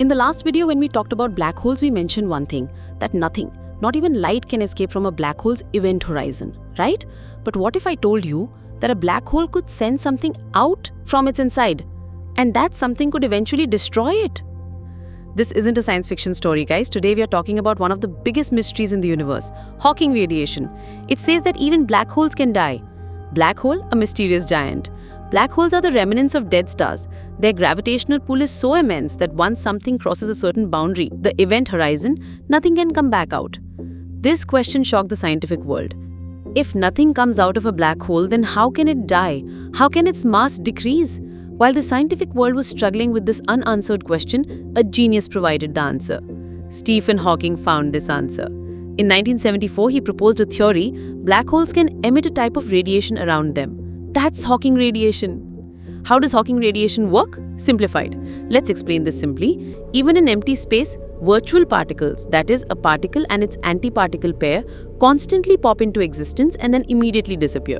In the last video when we talked about black holes, we mentioned one thing, that nothing, not even light can escape from a black hole's event horizon, right? But what if I told you that a black hole could send something out from its inside, and that something could eventually destroy it? This isn't a science fiction story, guys. Today we are talking about one of the biggest mysteries in the universe, Hawking radiation. It says that even black holes can die. Black hole, a mysterious giant. Black holes are the remnants of dead stars. Their gravitational pull is so immense that once something crosses a certain boundary, the event horizon, nothing can come back out. This question shocked the scientific world. If nothing comes out of a black hole, then how can it die? How can its mass decrease? While the scientific world was struggling with this unanswered question, a genius provided the answer. Stephen Hawking found this answer. In 1974, he proposed a theory: black holes can emit a type of radiation around them. That's Hawking radiation. How does Hawking radiation work? Simplified. Let's explain this simply. Even in empty space, virtual particles, that is, a particle and its antiparticle pair, constantly pop into existence and then immediately disappear.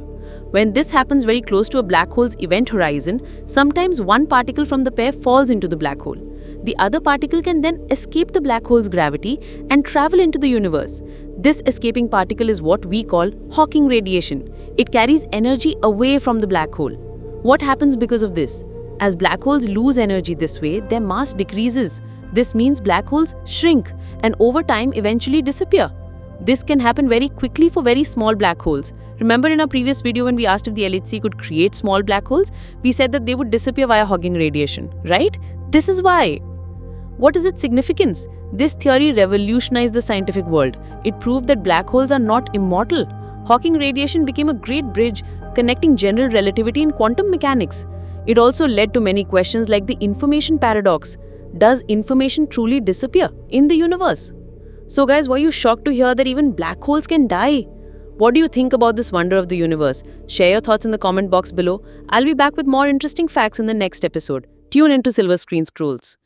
When this happens very close to a black hole's event horizon, sometimes one particle from the pair falls into the black hole. The other particle can then escape the black hole's gravity and travel into the universe. This escaping particle is what we call Hawking radiation. It carries energy away from the black hole. What happens because of this? As black holes lose energy this way, their mass decreases. This means black holes shrink and over time eventually disappear. This can happen very quickly for very small black holes. Remember in our previous video when we asked if the LHC could create small black holes, we said that they would disappear via Hawking radiation, right? This is why. What is its significance? This theory revolutionized the scientific world. It proved that black holes are not immortal. Hawking radiation became a great bridge connecting general relativity and quantum mechanics. It also led to many questions like the information paradox. Does information truly disappear in the universe? So guys, were you shocked to hear that even black holes can die? What do you think about this wonder of the universe? Share your thoughts in the comment box below. I'll be back with more interesting facts in the next episode. Tune into Silver Screen Scrolls.